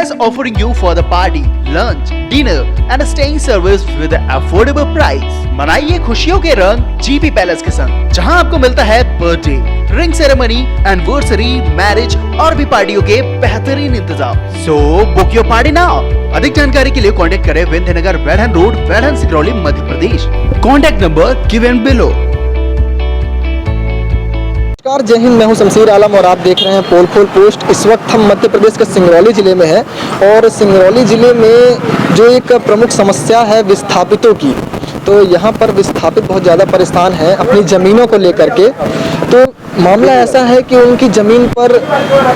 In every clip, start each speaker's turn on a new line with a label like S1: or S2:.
S1: Palace offering you for the party, lunch, dinner and staying service with affordable price. मनाइए खुशियों के रंग GP palace के संग, जहां आपको मिलता है birthday, ring ceremony, anniversary, marriage और भी पार्टियों के बेहतरीन इंतजाम। So book your party now. अधिक जानकारी के लिए कांटेक्ट करें Vindhyanagar Waidhan road, Waidhan Singrauli, Madhya Pradesh. Contact number given below.
S2: नमस्कार, जय हिंद। मैं हूं शमशीर आलम और आप देख रहे हैं पोल खोल पोस्ट। इस वक्त हम मध्य प्रदेश के सिंगरौली ज़िले में हैं और सिंगरौली ज़िले में जो एक प्रमुख समस्या है विस्थापितों की, तो यहाँ पर विस्थापित बहुत ज़्यादा परेशान हैं अपनी ज़मीनों को लेकर के। तो मामला ऐसा है कि उनकी ज़मीन पर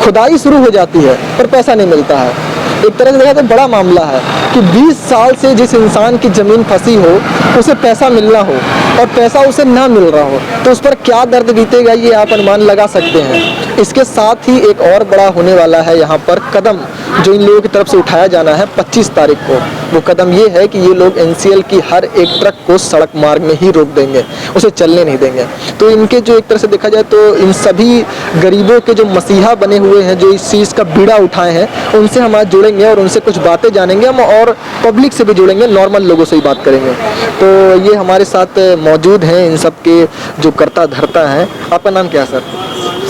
S2: खुदाई शुरू हो जाती है पर पैसा नहीं मिलता है। एक तरह से देखा तो बड़ा मामला है कि 20 साल से जिस इंसान की ज़मीन फंसी हो उसे पैसा मिलना हो और पैसा उसे ना मिल रहा हो, तो उस पर क्या दर्द बीतेगा ये आप अनुमान लगा सकते हैं। इसके साथ ही एक और बड़ा होने वाला है यहाँ पर कदम, जो इन लोगों की तरफ से उठाया जाना है 25 तारीख को। वो कदम ये है कि ये लोग NCL की हर एक ट्रक को सड़क मार्ग में ही रोक देंगे, उसे चलने नहीं देंगे। तो इनके जो एक तरह से देखा जाए तो इन सभी गरीबों के जो मसीहा बने हुए हैं, जो इस चीज़ का बीड़ा उठाए हैं, उनसे हम आज जुड़ेंगे और उनसे कुछ बातें जानेंगे हम और पब्लिक से भी जुड़ेंगे, नॉर्मल लोगों से ही बात करेंगे। तो ये हमारे साथ मौजूद हैं इन सब के जो करता धरता हैं। आपका नाम क्या है सर?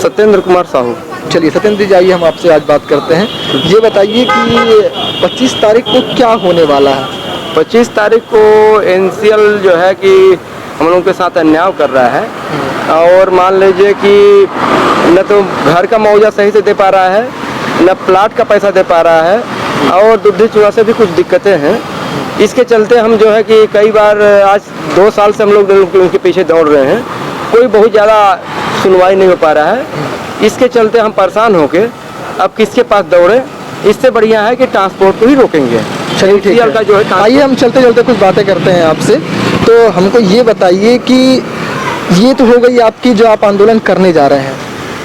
S3: सत्येंद्र कुमार साहू।
S2: चलिए सत्येंद्र जी, आइए हम आपसे आज बात करते हैं। ये बताइए कि 25 तारीख को क्या होने वाला है?
S3: 25 तारीख को NCL जो है कि हम लोगों के साथ अन्याय कर रहा है और मान लीजिए कि न तो घर का मुआवजा सही से दे पा रहा है, न प्लाट का पैसा दे पा रहा है और दुर्धि चुरा से भी कुछ दिक्कतें हैं। इसके चलते हम जो है कि कई बार आज 2 साल से हम लोग उनके पीछे दौड़ रहे हैं, कोई बहुत ज़्यादा सुनवाई नहीं हो पा रहा है। इसके चलते हम परेशान होके अब किसके पास दौड़े, इससे बढ़िया है कि ट्रांसपोर्ट को ही रोकेंगे।
S2: चलिए ठीक है,
S3: का जो है
S2: आइए हम चलते चलते कुछ बातें करते हैं आपसे। तो हमको ये बताइए कि ये तो हो गई आपकी जो आप आंदोलन करने जा रहे हैं,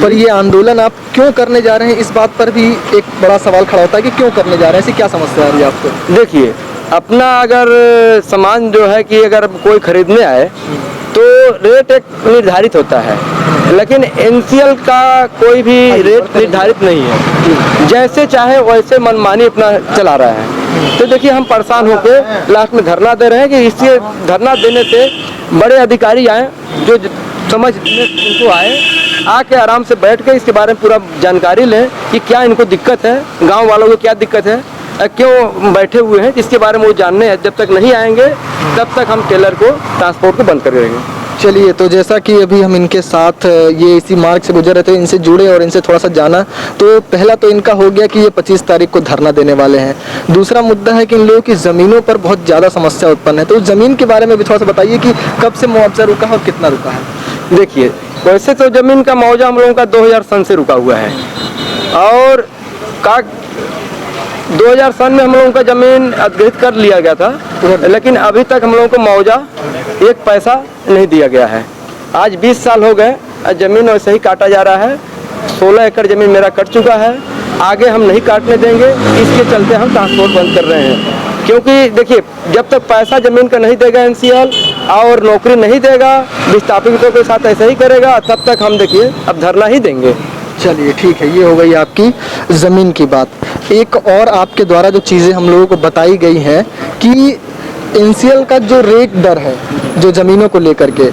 S2: पर ये आंदोलन आप क्यों करने जा रहे हैं, इस बात पर भी एक बड़ा सवाल खड़ा होता है कि क्यों करने जा रहे हैं, ऐसी क्या समस्या आ रही है आपको?
S3: देखिए, अपना अगर सामान जो है कि अगर कोई खरीदने आए तो रेट एक निर्धारित होता है, लेकिन NCL का कोई भी रेट निर्धारित नहीं है। जैसे चाहे वैसे मनमानी अपना चला रहा है। तो देखिए, हम परेशान होकर लास्ट में धरना दे रहे हैं कि इससे धरना देने से बड़े अधिकारी आए, जो समझने उनको आके आराम से बैठ के इसके बारे में पूरा जानकारी लें कि क्या इनको दिक्कत है, गांव वालों को क्या दिक्कत है, क्यों बैठे हुए हैं, इसके बारे में वो जानने हैं। जब तक नहीं आएंगे तब तक हम टेलर को ट्रांसपोर्ट को बंद कर देंगे।
S2: चलिए, तो जैसा कि अभी हम इनके साथ ये इसी मार्ग से गुजर रहे थे, इनसे जुड़े और इनसे थोड़ा सा जाना। तो पहला तो इनका हो गया कि ये 25 तारीख को धरना देने वाले हैं। दूसरा मुद्दा है कि इन लोगों की ज़मीनों पर बहुत ज़्यादा समस्या उत्पन्न है। तो ज़मीन के बारे में भी थोड़ा सा बताइए कि कब से मुआवजा रुका है और कितना रुका है?
S3: देखिए, वैसे तो ज़मीन का मुआवजा हम लोगों का 2000 सन से रुका हुआ है और 2000 सन में हम लोगों का ज़मीन अधिग्रहित कर लिया गया था, लेकिन अभी तक हम लोगों को मुआवजा 1 पैसा नहीं दिया गया है। आज 20 साल हो गए, ज़मीन वैसे ही काटा जा रहा है। 16 एकड़ ज़मीन मेरा कट चुका है, आगे हम नहीं काटने देंगे। इसके चलते हम ट्रांसपोर्ट बंद कर रहे हैं, क्योंकि देखिए, जब तक पैसा ज़मीन का नहीं देगा NCL और नौकरी नहीं देगा, विस्थापितों के साथ ऐसे ही करेगा, तब तक हम देखिए अब धरना ही देंगे।
S2: चलिए ठीक है, ये हो गई आपकी ज़मीन की बात। एक और आपके द्वारा जो चीज़ें हम लोगों को बताई गई हैं कि NCL का जो रेट दर है जो ज़मीनों को लेकर के,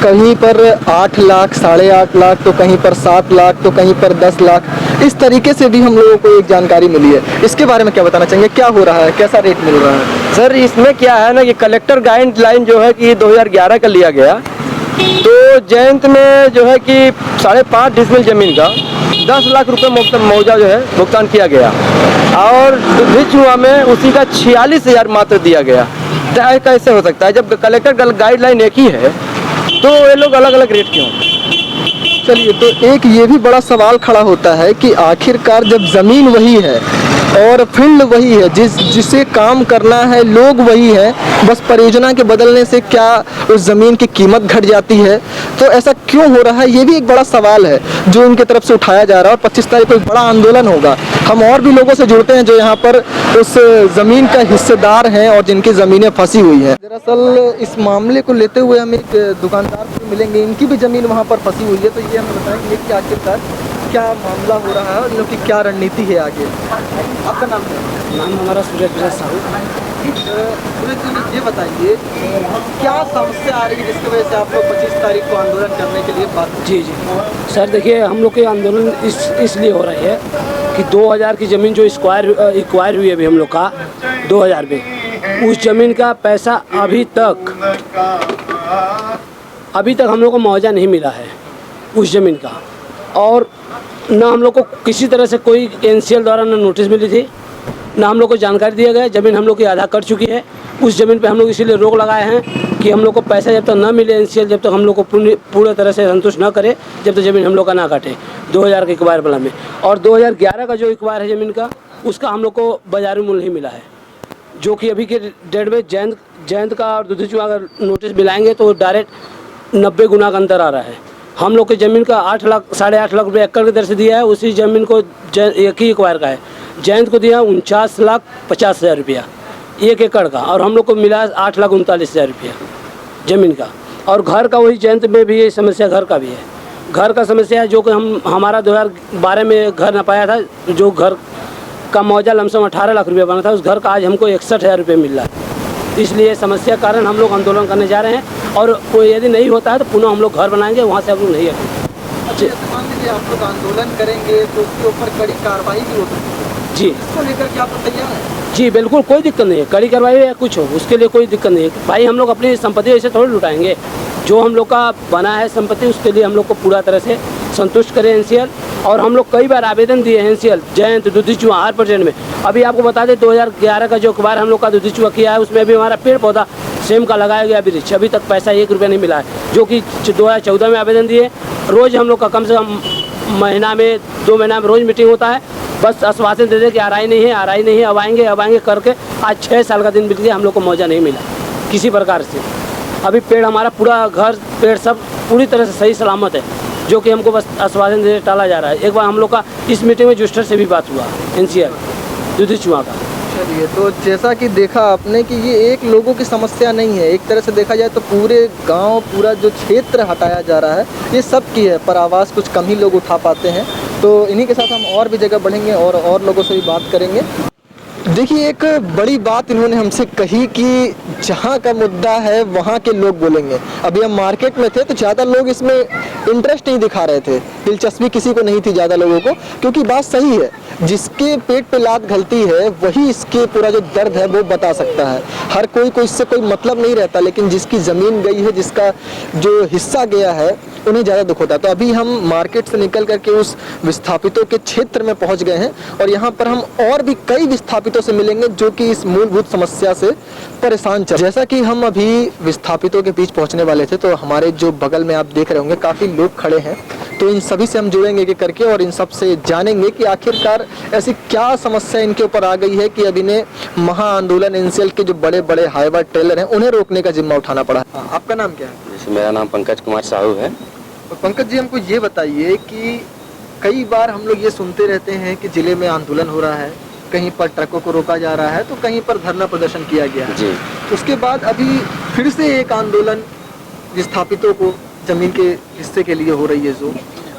S2: कहीं पर 8 लाख, 8.5 लाख, तो कहीं पर 7 लाख, तो कहीं पर 10 लाख, इस तरीके से भी हम लोगों को एक जानकारी मिली है। इसके बारे में क्या बताना चाहेंगे, क्या हो रहा है, कैसा रेट मिल रहा है?
S3: सर, इसमें क्या है ना कि कलेक्टर गाइडलाइन जो है कि 2011 का लिया गया, तो जयंत में जो है कि 5.5 डिसमिल ज़मीन का 10 लाख रुपए मुआवजा जो है भुगतान किया गया और दुधिचुआ में उसी का 46,000 मात्र दिया गया। तो कैसे हो सकता है जब कलेक्टर गाइडलाइन एक ही है, तो ये लोग अलग अलग रेट क्यों?
S2: चलिए, तो एक ये भी बड़ा सवाल खड़ा होता है कि आखिरकार जब ज़मीन वही है और फील्ड वही है, जिसे काम करना है, लोग वही है, बस परियोजना के बदलने से क्या उस ज़मीन की कीमत घट जाती है? तो ऐसा क्यों हो रहा है, ये भी एक बड़ा सवाल है जो उनके तरफ से उठाया जा रहा है। और 25 तारीख को एक बड़ा आंदोलन होगा। हम और भी लोगों से जुड़ते हैं जो यहाँ पर उस ज़मीन का हिस्सेदार हैं और जिनकी ज़मीनें फंसी हुई हैं। दरअसल इस मामले को लेते हुए हम एक दुकानदार से मिलेंगे, इनकी भी ज़मीन वहाँ पर फंसी हुई है। तो ये हमें बताएंगे कि आखिरकार क्या मामला हो रहा है और इन लोग की क्या रणनीति है आगे? आपका नाम क्या है?
S4: नाम हमारा सूरज प्रसाद साहू।
S2: सूरज जी, ये बताइए क्या समस्या आ रही है जिसकी वजह से आप लोग 25 तारीख को आंदोलन करने के लिए बात?
S4: जी सर, देखिए हम लोग के आंदोलन इसलिए हो रही है कि 2000 की ज़मीन जो एक्वायर हुई है अभी हम लोग का 2000 में, उस ज़मीन का पैसा अभी तक हम लोग को मुआवजा नहीं मिला है उस ज़मीन का। और ना हम लोग को किसी तरह से कोई एनसीएल द्वारा ना नोटिस मिली थी, ना हम लोग को जानकारी दिया गया। ज़मीन हम लोग की आधा कट चुकी है। उस ज़मीन पे हम लोग इसीलिए रोक लगाए हैं कि हम लोग को पैसा जब तक ना मिले एनसीएल, जब तक हम लोग को पूरे तरह से संतुष्ट ना करे, जब तक ज़मीन हम लोग का ना काटे 2000 के एक्वायर वाला में। और 2011 का जो एक्वायर है ज़मीन का, उसका हम लोग को बाजारी मूल्य नहीं मिला है, जो कि अभी के डेट में जयंत का और दूधी चुहा अगर नोटिस मिलाएंगे तो डायरेक्ट 90 गुना का अंतर आ रहा है। हम लोग की ज़मीन का 8 लाख 8.5 लाख रुपये एकड़ की दर से दिया है, उसी ज़मीन को एक ही एक्वायर का है जयंत को दिया 49,50,000 रुपया 1 एकड़ का, और हम लोग को मिला 8,39,000 रुपया ज़मीन का। और घर का वही जयंत में भी ये समस्या घर का भी है। घर का समस्या है जो कि हमारा 2012 में घर न पाया था, जो घर का मुआवजा लमसम 18 लाख रुपया बना था, उस घर का आज हमको 61,000 रुपये मिल रहा है। इसलिए समस्या कारण हम लोग आंदोलन करने जा रहे हैं, और कोई यदि नहीं होता है तो पुनः हम लोग घर बनाएंगे, वहाँ से हम लोग नहीं आएंगे।
S2: मान लीजिए आप लोग आंदोलन करेंगे तो उसके ऊपर कड़ी कार्रवाई भी हो सकती है
S4: जी,
S2: इसको लेकर के आप लोग तैयार हैं?
S4: जी बिल्कुल, कोई दिक्कत नहीं है। कड़ी कार्रवाई या कुछ हो उसके लिए कोई दिक्कत नहीं है भाई। हम लोग अपनी संपत्ति ऐसे थोड़ी लुटाएंगे। जो हम लोग का बना है संपत्ति उसके लिए हम लोग को पूरा तरह से संतुष्ट करें एनसीएल। और हम लोग कई बार आवेदन दिए हैं एनसीएल, जयंत, दूधी चुहा, हर % में। अभी आपको बता दें 2011 का जो अखबार हम लोग का दूधी चुहा किया है, उसमें अभी हमारा पेड़ पौधा सेम का लगाया गया वृक्ष, अभी तक पैसा 1 रुपया नहीं मिला है, जो कि 2014 में आवेदन दिए। रोज़ हम लोग का कम से कम महीना में 2 महीना में रोज़ मीटिंग होता है, बस आश्वासन दे दे कि आ रही नहीं है, अब आएंगे करके आज 6 साल का दिन बीत गया, हम लोग को मुआवजा नहीं मिला किसी प्रकार से। अभी पेड़ हमारा पूरा घर पेड़ सब पूरी तरह से सही सलामत है, जो कि हमको बस आश्वासन दे टाला जा रहा है। एक बार हम लोग का इस मीटिंग में जुस्टर से भी बात हुआ एनसीएल दूधी चुहा का।
S2: चलिए, तो जैसा कि देखा आपने कि ये एक लोगों की समस्या नहीं है, एक तरह से देखा जाए तो पूरे गांव, पूरा जो क्षेत्र हटाया जा रहा है ये सब की है, पर आवाज़ कुछ कम ही लोग उठा पाते हैं। तो इन्हीं के साथ हम और भी जगह बढ़ेंगे और लोगों से भी बात करेंगे। देखिए, एक बड़ी बात इन्होंने हमसे कही कि जहाँ का मुद्दा है वहाँ के लोग बोलेंगे। अभी हम मार्केट में थे तो ज़्यादा लोग इसमें इंटरेस्ट नहीं दिखा रहे थे, दिलचस्पी किसी को नहीं थी ज़्यादा लोगों को, क्योंकि बात सही है, जिसके पेट पे लात घलती है वही इसके पूरा जो दर्द है वो बता सकता है। हर कोई को इससे कोई मतलब नहीं रहता, लेकिन जिसकी ज़मीन गई है, जिसका जो हिस्सा गया है, उन्हें ज़्यादा दुख होता है। तो अभी हम मार्केट से निकल करके उस विस्थापितों के क्षेत्र में पहुंच गए हैं, और यहाँ पर हम और भी कई विस्थापितों से मिलेंगे जो कि इस मूलभूत समस्या से परेशान चल। जैसा कि हम अभी विस्थापितों के बीच पहुंचने वाले थे, तो हमारे जो बगल में आप देख रहे होंगे काफ़ी लोग खड़े हैं, तो इन सभी से हम जुड़ेंगे एक करके और इन सब से जानेंगे कि आखिरकार ऐसी क्या समस्या इनके ऊपर आ गई है कि अब इन्हें महा आंदोलन एनसीएल के जो बड़े बड़े हाईवा टेलर हैं उन्हें रोकने का जिम्मा उठाना पड़ा। आपका नाम क्या है?
S3: मेरा नाम पंकज कुमार साहू है।
S2: तो पंकज जी, हमको ये बताइए कि कई बार हम लोग ये सुनते रहते हैं कि जिले में आंदोलन हो रहा है, कहीं पर ट्रकों को रोका जा रहा है, तो कहीं पर धरना प्रदर्शन किया गया है जी। उसके बाद अभी फिर से एक आंदोलन विस्थापितों को जमीन के हिस्से के लिए हो रही है जो,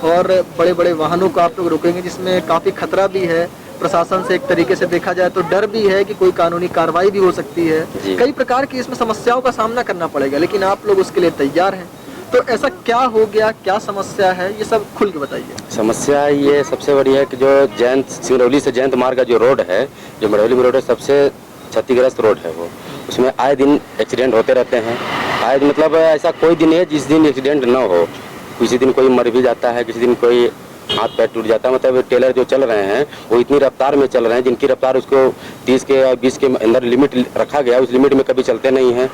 S2: और बड़े बड़े वाहनों को आप लोग रोकेंगे, जिसमें काफ़ी खतरा भी है प्रशासन से। एक तरीके से देखा जाए तो डर भी है कि कोई कानूनी कार्रवाई भी हो सकती है, कई प्रकार की इसमें समस्याओं का सामना करना पड़ेगा, लेकिन आप लोग उसके लिए तैयार हैं। तो ऐसा क्या हो गया, क्या समस्या है, ये सब खुल के बताइए।
S3: समस्या ये सबसे बड़ी है कि जो जयंत सिंगरौली से जयंत मार्ग का जो रोड है, जो मरौली में रोड है, सबसे क्षतिग्रस्त रोड है वो। उसमें आए दिन एक्सीडेंट होते रहते हैं। आए मतलब ऐसा कोई दिन है जिस दिन एक्सीडेंट ना हो। किसी दिन कोई मर भी जाता है, किसी दिन कोई हाथ पैर टूट जाता है। मतलब टेलर जो चल रहे हैं वो इतनी रफ्तार में चल रहे हैं जिनकी रफ्तार उसको 30 के और 20 के अंदर लिमिट रखा गया, उस लिमिट में कभी चलते नहीं हैं।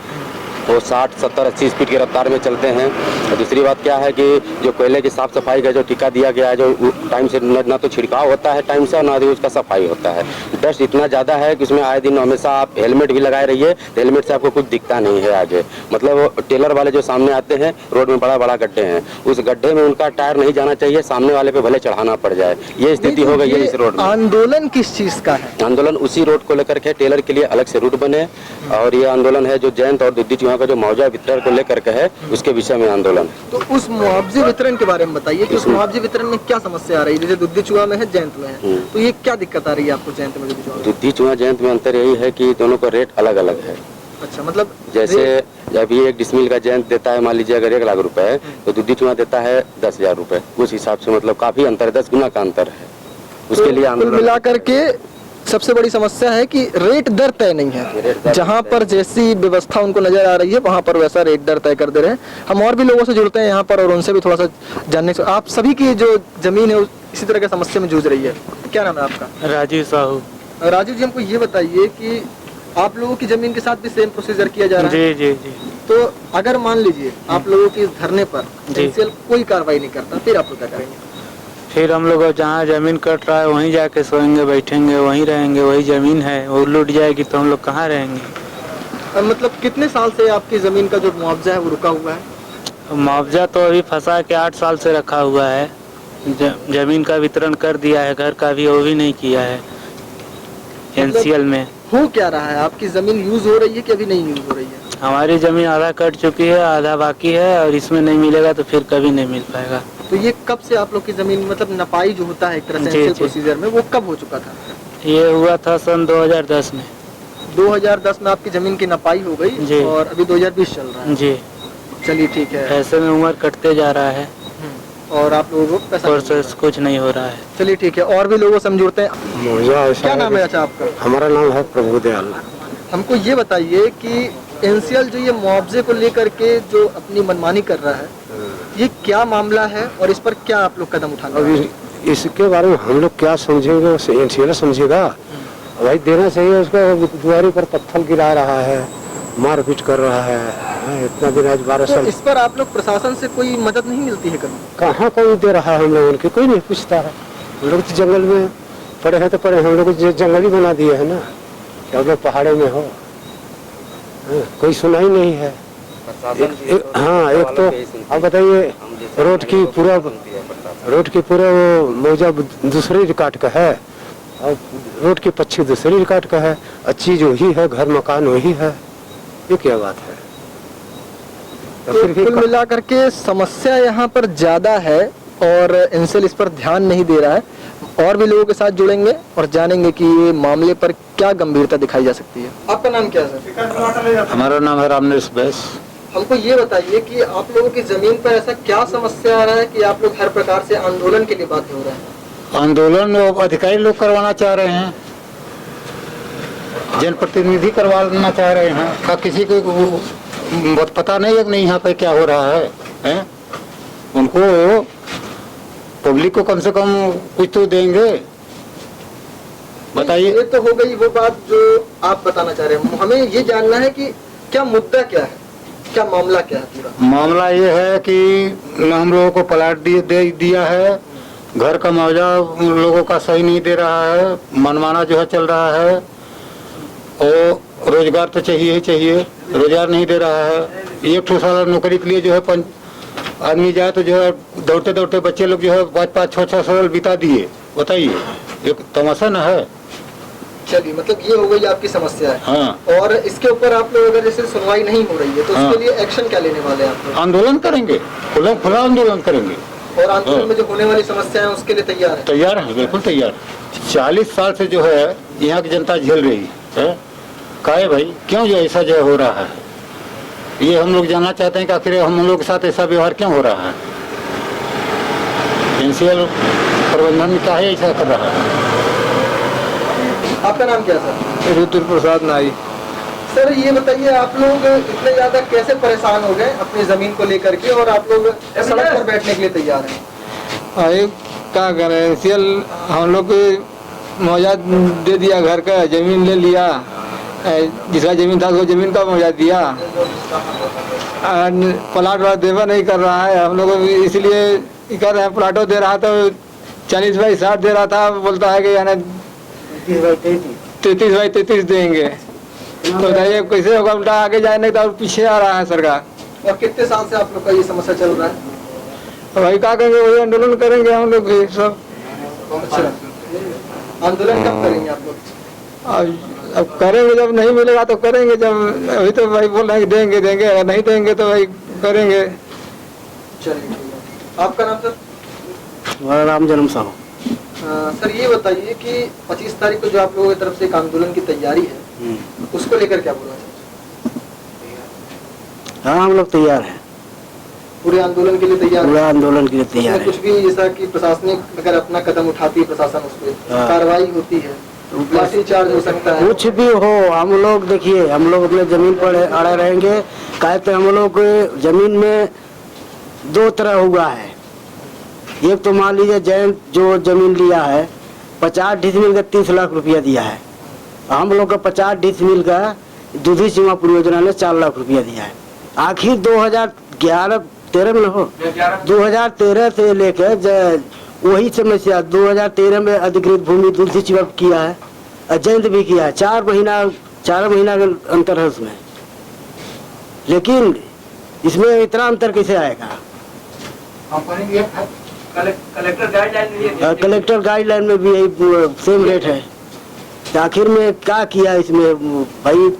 S3: वो 60, 70, 80 स्पीड की रफ्तार में चलते हैं। और दूसरी बात क्या है कि जो कोयले की साफ सफाई का जो ठेका दिया गया है, जो टाइम से ना तो छिड़काव होता है टाइम से, ना ही उसका सफाई होता है। डस्ट इतना ज़्यादा है कि उसमें आए दिन हमेशा आप हेलमेट भी लगाए रहिए, हेलमेट से आपको कुछ दिखता नहीं है आगे। मतलब टेलर वाले जो सामने आते हैं, रोड में बड़ा बड़ा गड्ढे हैं, उस गड्ढे में उनका टायर नहीं जाना चाहिए, सामने वाले पे भले चढ़ाना पड़ जाए। ये स्थिति हो गई है इस रोड में।
S2: आंदोलन किस चीज़ का है?
S3: आंदोलन उसी रोड को लेकर के टेलर के लिए अलग से रूट बने, और ये आंदोलन है जो जयंत और दूधी चुहा का जो मुआवजा वितरण को लेकर के है, उसके विषय में आंदोलन है।
S2: तो उस मुआवजे वितरण के बारे में बताइए कि उस मुआवजे वितरण में क्या समस्या आ रही है? जैसे दुद्धी चूहा में है, जयंत में है, तो ये क्या दिक्कत आ रही है आपको जयंत में दुद्धी चूहा में?
S3: दुद्धी चुहा जयंत में अंतर यही है कि दोनों का रेट अलग अलग है।
S2: अच्छा, मतलब
S3: जैसे जब ये 1 डिसमिल का जयंत देता है, मान लीजिए अगर 1 लाख रुपए है, तो दुद्धी चुहा देता है 10,000 रुपए। उस हिसाब से मतलब काफी अंतर है, 10 गुना का अंतर है। उसके लिए
S2: कुल
S3: आंदोलन
S2: मिलाकर के सबसे बड़ी समस्या है कि रेट दर तय नहीं है। जहां पर जैसी व्यवस्था उनको नजर आ रही है वहां पर वैसा रेट दर तय कर दे रहे हैं। हम और भी लोगों से जुड़ते हैं यहाँ पर और उनसे भी थोड़ा सा जानने से। आप सभी की जो जमीन है इसी तरह की समस्या में जूझ रही है। क्या नाम है आपका?
S5: राजीव साहू।
S2: राजीव जी, हमको ये बताइए कि आप लोगों की जमीन के साथ भी सेम प्रोसीजर किया जा रहा है?
S5: जी जी जी।
S2: तो अगर मान लीजिए आप लोगों के इस धरने पर
S5: जी।
S2: एनसीएल कोई कार्रवाई नहीं करता, फिर आप लोग क्या करेंगे?
S5: फिर हम लोग जहाँ जमीन कट रहा है वहीं जाके सोएंगे, बैठेंगे, वहीं रहेंगे। वही जमीन है, वो लूट जाएगी तो हम लोग कहाँ रहेंगे?
S2: मतलब कितने साल से आपकी जमीन का जो मुआवजा है वो रुका हुआ है?
S5: मुआवजा तो अभी फंसा के 8 साल से रखा हुआ है। जमीन का वितरण कर दिया है, घर का भी वो भी नहीं किया है एनसीएल में।
S2: हो क्या रहा है? आपकी जमीन यूज हो रही है कि अभी नहीं यूज हो रही है?
S5: हमारी जमीन आधा कट चुकी है, आधा बाकी है, और इसमें नहीं मिलेगा तो फिर कभी नहीं मिल पाएगा।
S2: तो ये कब से आप लोग की जमीन, मतलब नपाई जो होता है एक तरह से
S5: जी,
S2: एनसीएल
S5: जी।
S2: प्रोसीजर में, वो कब हो चुका था?
S5: ये हुआ था सन 2010 में।
S2: 2010 में आपकी जमीन की नपाई हो गई
S5: जी।
S2: और अभी 2020 चल रहा है।
S5: जी।
S2: चलिए ठीक है।
S5: ऐसे में उम्र कटते जा रहा है
S2: और आप लोगों को पैसा नहीं मिल
S5: और
S2: रहा।
S5: कुछ नहीं हो रहा है।
S2: चलिए ठीक है, और भी लोगों से हम जुड़ते हैं।
S3: मुआवजा ऐसा
S2: क्या
S3: है
S2: नाम है
S3: कि-
S2: अच्छा आपका?
S3: हमारा नाम है प्रभु दयाल।
S2: हमको ये बताइए कि एनसीएल जो ये मुआवजे को लेकर के जो अपनी मनमानी कर रहा है, ये क्या मामला है और इस पर क्या आप लोग कदम उठाना
S6: अब इसके बारे में हम लोग क्या समझेंगे, एनसीएल समझेगा? भाई देना चाहिए उसको। दुआरी पर पत्थर गिरा रहा है, मारपीट कर रहा है। इतना दिन आज 12
S2: तो
S6: साल
S2: इस पर आप लोग प्रशासन से कोई मदद नहीं मिलती है कभी?
S6: कहाँ कोई दे रहा है? हम लोगों के कोई नहीं पूछता है। हम लोग तो जंगल में पड़े हैं, तो पड़े हम लोग जंगल ही बना दिए है ना, क्या लोग पहाड़ों में हो। कोई सुनाई नहीं है। हाँ, एक तो आप बताइए, रोड की पूरा मौजा दूसरे रिकॉर्ड का है और रोड की पक्षी दूसरे रिकॉर्ड का है। चीज वही है, घर मकान वही है। ये क्या बात है?
S2: तो कुल मिलाकर के समस्या यहाँ पर ज्यादा है और एनसीएल इस पर ध्यान नहीं दे रहा है। और भी लोगों के साथ जुड़ेंगे और जानेंगे कि ये मामले पर क्या गंभीरता दिखाई जा सकती है। आपका नाम क्या है सर?
S5: हमारा नाम है रामनेश बैस।
S2: हमको ये बताइए कि आप लोगों की जमीन पर ऐसा क्या समस्या आ रहा है कि आप लोग हर प्रकार से आंदोलन के लिए बाध्य हो रहे हैं?
S5: आंदोलन अधिकारी लोग करवाना चाह रहे हैं, जनप्रतिनिधि करवाना चाह रहे हैं। का किसी को बहुत पता नहीं है कि नहीं यहाँ पे क्या हो रहा है, हैं? उनको पब्लिक को कम से कम कुछ तो देंगे। बताइए।
S2: ये तो हो गई वो बात जो आप बताना चाह रहे हैं। हमें ये जानना है कि क्या मुद्दा क्या है, क्या मामला क्या है पूरा?
S5: मामला ये है कि हम लोगों को प्लाट दे दिया है, घर का मुआवजा लोगों का सही नहीं दे रहा है, मनमाना जो है चल रहा है। और रोजगार तो चाहिए ही चाहिए, रोजगार नहीं दे रहा है। 1 साल नौकरी के लिए जो है आदमी जाए तो जो है दौड़ते दौड़ते बच्चे लोग जो है 5-5, 6-6 साल बिता दिए। बताइए, ये तमाशा न है।
S2: चलिए, मतलब ये हो गई आपकी समस्या है।
S5: हाँ।
S2: और इसके ऊपर आप लोग अगर जैसे सुनवाई नहीं हो रही है तो
S5: हाँ।
S2: उसके लिए एक्शन क्या लेने वाले हैं आप लोग?
S5: आंदोलन करेंगे, खुला आंदोलन करेंगे।
S2: और आंदोलन में जो होने वाली समस्या है उसके लिए तैयार है?
S5: तैयार है, बिल्कुल तैयार। 40 साल से जो है यहाँ की जनता झेल रही है। काहे भाई, क्यों जो ऐसा जो हो रहा है? ये हम लोग जानना चाहते हैं कि आखिर हम लोग के साथ ऐसा व्यवहार क्यों हो रहा है? एनसीएल प्रबंधन क्या है ऐसा कर रहा है?
S2: आपका नाम क्या है सर?
S6: रुद्र प्रसाद नाई।
S2: सर ये बताइए, आप लोग इतने ज्यादा कैसे परेशान हो गए अपनी जमीन को लेकर के और आप लोग सड़क पर बैठने के लिए तैयार हैं?
S6: अरे क्या करें, एनसीएल हम लोग को मुआवजा दे दिया, घर का जमीन ले लिया, जिसका जमीन था उसको जमीन का मुआवजा दिया। प्लाट वाला देवा नहीं कर रहा है, हम लोग इसलिए कर रहे हैं। प्लाटों दे रहा था 40 बाई 60 दे रहा था, बोलता है कि यानी 33 बाई 33 देंगे। तो बताइए कैसे होगा? उल्टा आगे जाने तो पीछे आ रहा है सरकार।
S2: और कितने साल से आप लोग का ये समस्या चल रहा है?
S6: तो भाई क्या करेंगे, वही आंदोलन करेंगे हम लोग सब।
S2: अच्छा, आंदोलन कब करेंगे आप लोग? अब करेंगे, जब नहीं मिलेगा तो करेंगे, जब अभी तो भाई बोल रहे हैं कि देंगे देंगे, अगर नहीं देंगे तो भाई करेंगे। चलिए ठीक है। आपका नाम सर?
S6: हमारा नाम जन्म साहू।
S2: सर ये बताइए कि 25 तारीख को जो आप लोगों की तरफ से एक आंदोलन की तैयारी है, उसको लेकर क्या बोलना चाहिए?
S6: हाँ, हम लोग तैयार हैं,
S2: पूरे आंदोलन के लिए तैयार
S6: पूरा
S2: है?
S6: आंदोलन के लिए तैयार
S2: उसमें
S6: है।
S2: कुछ भी जैसा कि प्रशासनिक अगर अपना कदम उठाती है प्रशासन, उस पर
S6: हाँ।
S2: कार्रवाई होती है, लाठी चार्ज हो सकता है?
S6: कुछ भी हो, हम लोग देखिए, हम लोग अपने जमीन पर अड़े रहेंगे। कहते हम लोग जमीन में दो तरह हुआ है। एक तो मान लीजिए जैन जो जमीन लिया है 50 डिसमिल का 30 लाख रुपया दिया है। हम लोग का 50 डिसमिल का दूधी सीमा परियोजना ने 4 लाख रुपया दिया है। आखिर 2011-13 में हो, 2013 से लेकर वही समस्या 2013 में अधिकृत भूमि दूधी सीमा किया है, अजैंत भी किया है। 4 महीना का अंतर है उसमें, लेकिन इसमें इतना अंतर कैसे आएगा? कलेक्टर गाइडलाइन में भी यही सेम रेट है। तो आखिर में क्या किया इसमें भाई?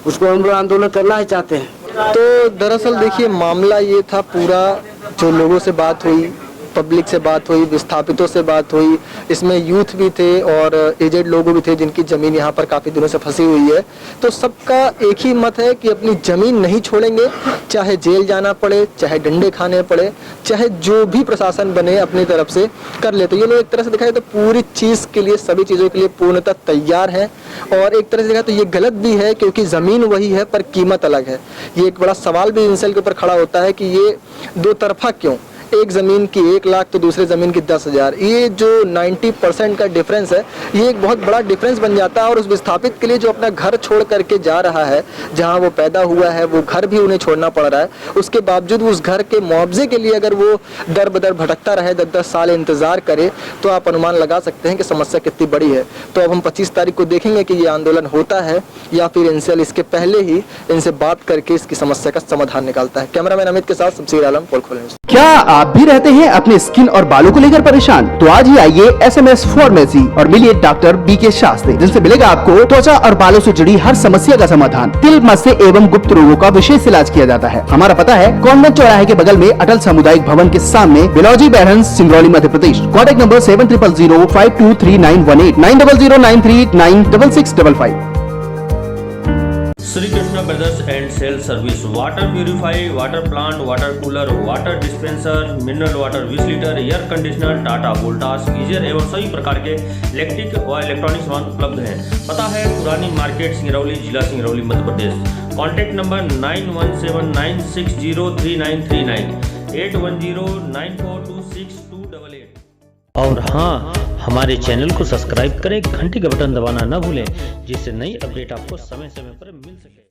S6: उसको हम लोग आंदोलन करना ही चाहते हैं।
S2: तो दरअसल देखिए मामला ये था पूरा, जो लोगों से बात हुई, पब्लिक से बात हुई, विस्थापितों से बात हुई, इसमें यूथ भी थे और एजेड लोग भी थे जिनकी ज़मीन यहाँ पर काफ़ी दिनों से फंसी हुई है। तो सबका एक ही मत है कि अपनी ज़मीन नहीं छोड़ेंगे, चाहे जेल जाना पड़े, चाहे डंडे खाने पड़े, चाहे जो भी प्रशासन बने अपनी तरफ से कर लेते। ये लोग एक तरह से देखा जाए तो पूरी चीज़ के लिए, सभी चीज़ों के लिए पूर्णतः तैयार हैं। और एक तरह से देखा तो ये गलत भी है क्योंकि ज़मीन वही है पर कीमत अलग है। ये एक बड़ा सवाल भी इंसान के ऊपर खड़ा होता है कि ये दो तरफा क्यों, एक ज़मीन की 1 लाख तो दूसरे ज़मीन की 10,000। ये जो 90% का डिफरेंस है, ये एक बहुत बड़ा डिफरेंस बन जाता है। और उस विस्थापित के लिए जो अपना घर छोड़ करके जा रहा है, जहाँ वो पैदा हुआ है, वो घर भी उन्हें छोड़ना पड़ रहा है, उसके बावजूद उस घर के मुआवजे के लिए अगर वो दर बदर भटकता रहे, 10-10 साल इंतज़ार करे, तो आप अनुमान लगा सकते हैं कि समस्या कितनी बड़ी है। तो अब हम 25 तारीख को देखेंगे कि ये आंदोलन होता है या फिर एनसीएल इसके पहले ही इनसे बात करके इसकी समस्या का समाधान निकालता है। कैमरामैन अमित के साथ शमशीर आलम, पोलखोल न्यूज़।
S7: क्या आप भी रहते हैं अपने स्किन और बालों को लेकर परेशान? तो आज ही आइए SMS फार्मेसी और मिलिए डॉक्टर BK शास्त्री, जिनसे मिलेगा आपको त्वचा और बालों से जुड़ी हर समस्या का समाधान। तिल, मस्से एवं गुप्त रोगों का विशेष इलाज किया जाता है। हमारा पता है कॉन्वेंट चौराहे के बगल में अटल सामुदायिक भवन के सामने, बिलौजी बैरहंस, Singrauli, Madhya Pradesh. Contact number 7000523918, 9009396655।
S8: Shri Krishna brothers and sale service, water purify, water plant, water cooler, water dispenser, mineral water 20 litre, air conditioner, Tata Voltas, geyser एवं सभी प्रकार के इलेक्ट्रिक व इलेक्ट्रॉनिक सामान उपलब्ध हैं। पता है पुरानी मार्केट, सिंगरौली, जिला सिंगरौली, मध्य प्रदेश। Contact number 9179603939, 8109426288।
S9: और हाँ, हमारे चैनल को सब्सक्राइब करें, घंटी का बटन दबाना न भूलें, जिससे नई अपडेट आपको समय समय पर मिल सके।